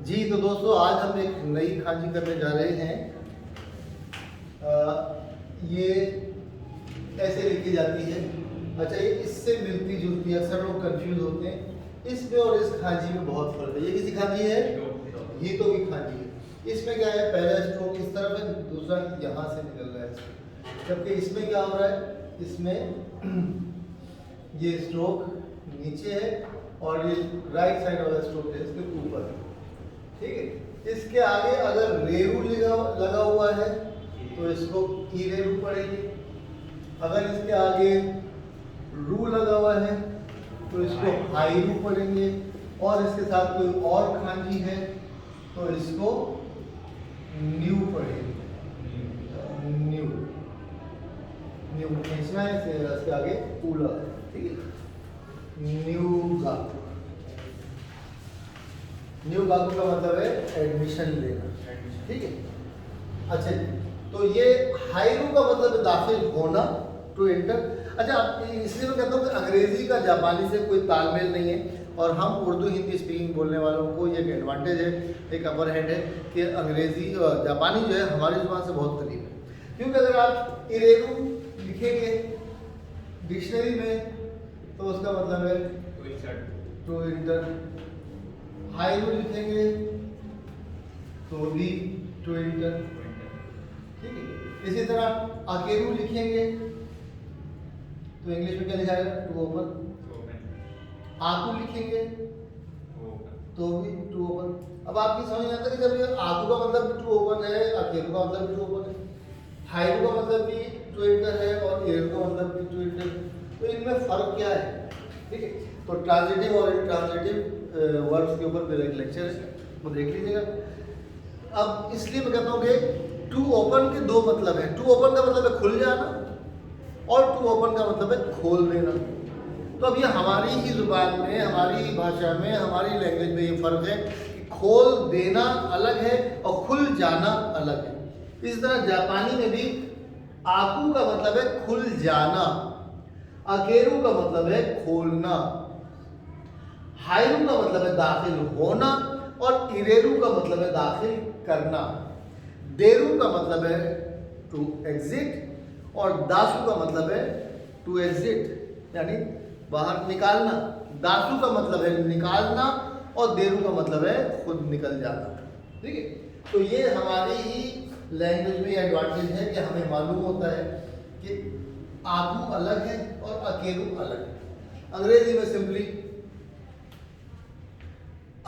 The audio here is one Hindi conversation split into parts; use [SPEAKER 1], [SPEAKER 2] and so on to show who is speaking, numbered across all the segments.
[SPEAKER 1] जी तो दोस्तों, आज हम एक नई खांची करने जा रहे हैं। ये ऐसे लिखी जाती है। अच्छा, ये इससे मिलती जुलती, अक्सर लोग कंफ्यूज होते हैं इसमें और इस खांची में बहुत फर्क है। ये किसी खांची है, ये तो भी खांची है। इसमें क्या है, पहला स्ट्रोक इस तरफ है, दूसरा यहाँ से निकल रहा है। जबकि इसमें क्या हो रहा है, इसमें ये स्ट्रोक नीचे है और ये राइट साइड वाला स्ट्रोक है इसके ऊपर है। ठीक है, इसके आगे अगर रेरू लगा हुआ है तो इसको ई रेरू पड़ेगी। अगर इसके आगे रू लगा हुआ है तो इसको हाई रू पढ़ेंगे। और इसके साथ कोई और खांची है तो इसको न्यू पढ़ेंगे। न्यू न्यू खींचना है, फिर इसके आगे पूला है। ठीक है, न्यू गाकू। न्यू गाकू का मतलब है एडमिशन लेना। ठीक है, अच्छा जी। तो ये हाईरू का मतलब है दाखिल होना, टू एंटर। अच्छा, इसलिए मैं कहता हूँ कि अंग्रेजी का जापानी से कोई तालमेल नहीं है और हम उर्दू हिंदी स्पीकिंग बोलने वालों को ये एक एडवांटेज है, एक अपर हैंड है कि अंग्रेजी जापानी जो है हमारी जुबान से बहुत करीब है। क्योंकि अगर आप इरेरू लिखेंगे डिक्शनरी में तो उसका मतलब है टू इंटर। हाईरू लिखेंगे तो भी टू इंटर। ठीक है, इसी तरह अकेरू लिखेंगे तो इंग्लिश में क्या लिखा जाएगा, टू ओपन। आकू लिखेंगे तो भी टू ओपन। अब आपकी समझ में आता है कि जब ये आकू का मतलब भी टू ओपन है, अकेरू का मतलब भी टू ओपन है, हाईरू का मतलब भी टू इंटर है और एरू का मतलब भी टू इंटर, तो इनमें फर्क क्या है। ठीक है, तो ट्रांजिटिव और इंट्रांजिटिव वर्ब्स के ऊपर मेरा एक लेक्चर है, वो देख लीजिएगा। अब इसलिए मैं कहता हूँ कि टू ओपन के दो मतलब है। टू ओपन का मतलब है खुल जाना और टू ओपन का मतलब है खोल देना। तो अब ये हमारी ही जुबान में, हमारी भाषा में, हमारी लैंग्वेज में ये फर्क है कि खोल देना अलग है और खुल जाना अलग है। इस तरह जापानी में भी आकू का मतलब है खुल जाना, अकेरू का मतलब है खोलना, हाईरू का मतलब है दाखिल होना और इरेरू का मतलब है दाखिल करना, देरू का मतलब है टू एग्जिट और दासू का मतलब है टू एग्जिट यानी बाहर निकालना। दासू का मतलब है निकालना और देरू का मतलब है खुद निकल जाना। ठीक है, तो ये हमारी ही लैंग्वेज में एडवांटेज है कि हमें मालूम होता है कि आकू अलग है और अकेरू अलग है। अंग्रेजी में सिंपली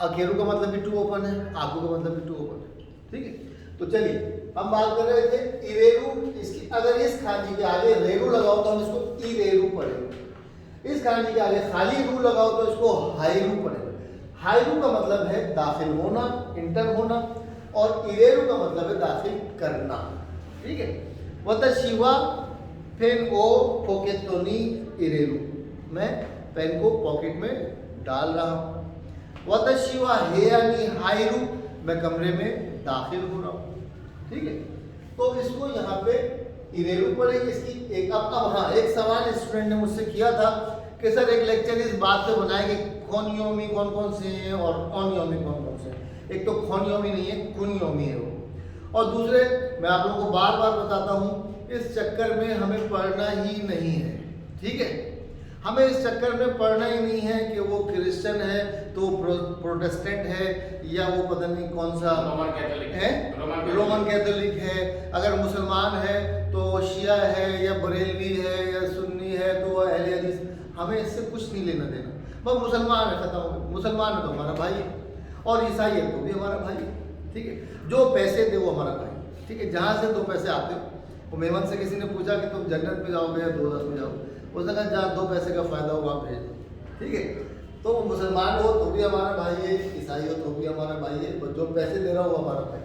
[SPEAKER 1] अकेरू का मतलब भी टू ओपन है, आकू का मतलब भी टू ओपन है। ठीक है, तो चलिए हम बात कर रहे थे इरेरू। इसकी अगर इस खांची के आगे रेरू लगाओ तो हम इसको इरेरू पढ़ेंगे। इस खांची के आगे खाली रू लगाओ तो इसको हाईरू पढ़ेंगे। हाईरू का मतलब है दाखिल होना, इंटर होना और इरेरू का मतलब है दाखिल करना। ठीक है, वतशिवा पेन ओ पोकेटोनी इरेरू, मैं पेन को पॉकेट में डाल रहा हूँ। वतशिवा हेयानी हाईरू, मैं कमरे में दाखिल हो रहा हूँ। ठीक है, तो इसको यहाँ पे इरेरू पढ़ेंगे। इसकी एक अब हाँ, एक सवाल स्टूडेंट ने मुझसे किया था कि सर एक लेक्चर इस बात पे बनाएंगे खोनियोमी कौन कौन से हैं और ओनियोमी कौन कौन से हैं। एक तो खोनियोमी नहीं है, कुनियोमी है वो। और दूसरे, मैं आप लोगों को बार बार बताता हूँ, इस चक्कर में हमें पढ़ना ही नहीं है। ठीक है, हमें इस चक्कर में पढ़ना ही नहीं है कि वो क्रिश्चियन है तो प्रोटेस्टेंट है या वो पता नहीं कौन सा रोमन कैथोलिक है, अगर मुसलमान है तो शिया है या बरेलवी है या सुन्नी है तो अहले हदीस। हमें इससे कुछ नहीं लेना देना। बस मुसलमान है, खत्म हो गया। मुसलमान है तो हमारा भाई है और ईसाई है तो भी हमारा भाई है। ठीक है, जो पैसे दे वो हमारा भाई। ठीक है, जहाँ से दो पैसे आते हो। वो मेमन से किसी ने पूछा कि तुम जन्नत में जाओगे या दोज़ख में जाओगे, उसने कहा जहाँ दो पैसे का फायदा हो वहाँ भेज दो। ठीक है, तो मुसलमान हो तो भी हमारा भाई है, ईसाई हो तो भी हमारा भाई है, जो पैसे दे रहा हो वो हमारा भाई।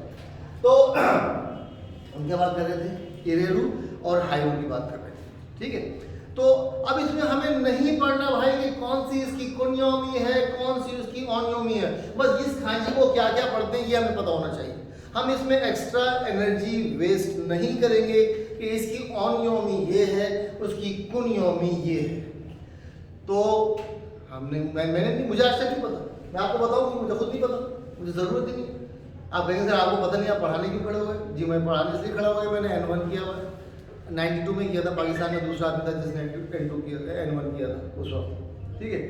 [SPEAKER 1] तो हम क्या बात कर रहे थे, इरेरू और हाईरू की बात कर रहे थे। ठीक है, तो अब इसमें हमें नहीं पढ़ना भाई कि कौन सी इसकी कुनियोमी है, कौन सी उसकी ओनियोमी है। बस इस खांची को क्या क्या पढ़ते हैं ये हमें पता होना चाहिए। हम इसमें एक्स्ट्रा एनर्जी वेस्ट नहीं करेंगे कि इसकी ओनियोमी ये है, उसकी कुनियोमी ये है। तो हमने मैंने नहीं, मुझे आज तक नहीं पता, मैं आपको बताऊं कि मुझे खुद नहीं पता। मुझे ज़रूरत ही नहीं। आप कहेंगे सर आपको पता नहीं आप पढ़ाने क्यों खड़े हुए? जी मैं पढ़ाने से खड़ा हुआ, मैंने N1 किया हुआ है, 92 में किया था। पाकिस्तान में दूसरा आदमी था जिसने N2 किया था, N1 किया था उस वक्त, ठीक है।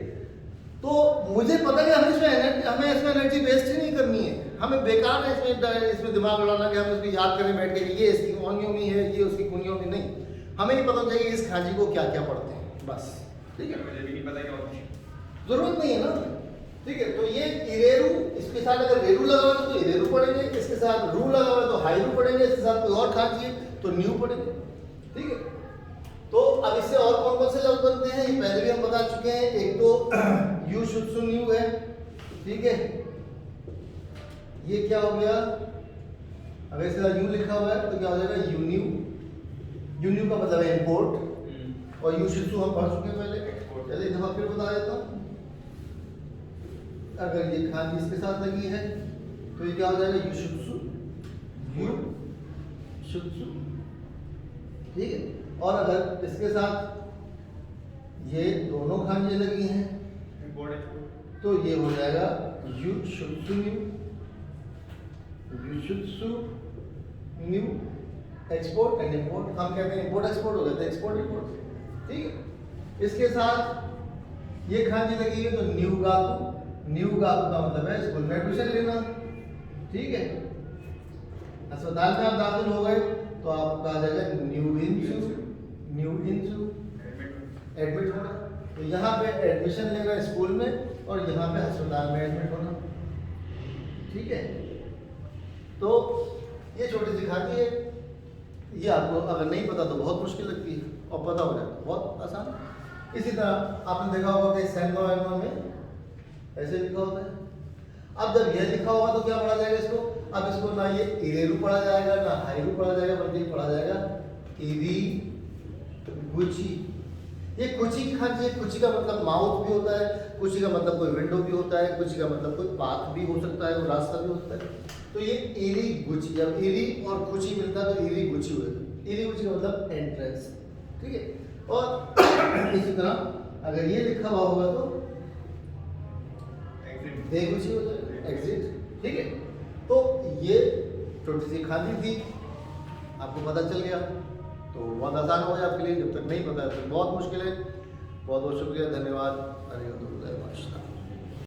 [SPEAKER 1] तो मुझे पता है हमें इसमें एनर्जी वेस्ट ही नहीं करनी है, हमें बेकार है इसमें दिमाग लड़ाना कि हम इसको याद करें बैठ के ये इसकी ओनियोमी है, ये उसकी कुनियोमी नहीं। हमें ये पता चाहिए इस खांची को क्या क्या पढ़ते हैं, बस, ठीक है।
[SPEAKER 2] मुझे भी नहीं पता क्या
[SPEAKER 1] जरूरत नहीं है ना, ठीक है। तो ये इरेरू, इसके साथ अगर रेरू लगा हुआ है तो इरेरू पढ़ेंगे, इसके साथ रू लगा हुआ है तो हाईरू पढ़ेंगे, इसके साथ कोई और खांची है तो न्यू पढ़ेंगे, ठीक है। तो अब इससे और कौन कौन से लफ्ज बनते हैं ये पहले भी हम बता चुके हैं। एक तो यू शुड सु न्यू है, ठीक है। ये क्या हो गया, अगर इसके साथ यू लिखा हुआ है तो क्या हो जाएगा यू न्यू। यू न्यू का मतलब है इंपोर्ट, और यू शुड सु हम पढ़ चुके हैं पहले, चलिए एक दफा फिर बता देता हूँ। अगर ये खांची इसके साथ लगी है तो ये क्या हो जाएगा यू शुड सु, यू शुड सु, ठीक है। और अगर इसके साथ ये दोनों खांचे लगी हैं तो ये हो जाएगा यू शुड सु न्यू, यू शुड सु न्यू। एक्सपोर्ट एंड इंपोर्ट, हम कहते हैं इंपोर्ट एक्सपोर्ट हो गया, एक्सपोर्ट इंपोर्ट, ठीक है। इसके साथ ये खांची लगी है तो न्यू गाकू, न्यू गाकू का मतलब है स्कूल में एडमिशन लेना, ठीक है। अस्पताल में आप दाखिल हो गए तो आपका आ जाएगा न्यू इंसू, न्यू इंसू एडमिट होना। तो यहाँ पे एडमिशन लेना स्कूल में और यहाँ पे अस्पताल में एडमिट होना, ठीक है। तो ये छोटी सी खांची है, ये आपको अगर नहीं पता तो बहुत मुश्किल लगती है, और पता हो जाए तो बहुत आसान है। इसी तरह आपने देखा होगा कि सैनो एनो में ऐसे लिखा होता है। अब जब ये लिखा होगा तो क्या पढ़ा जाएगा इसको, अब इसको ना ये इरेरू पढ़ा जाएगा ना हाईरू पढ़ा जाएगा, बल्कि पढ़ा जाएगा इरी गुची। ये कुची की खांची है। कुची का मतलब माउथ भी होता है, कुची का मतलब कोई विंडो भी होता है, कुची का मतलब कोई पाथ भी हो सकता है, वो रास्ता भी होता है। तो ये इरी गुची, जब इरी और कुची मिलता है तो इरी गुची हुआ। इरी गुची का मतलब एंट्रेंस, ठीक है। और इसी तरह अगर ये लिखा हुआ होगा तो गुची हो जाएगा एग्जिट, ठीक है। तो ये छोटी सी खांची थी, आपको पता चल गया तो बहुत आसान हो गया आपके लिए। जब तक नहीं पता है तो बहुत मुश्किल है। बहुत बहुत शुक्रिया, धन्यवाद, अरिहतो गोजाइमासिता।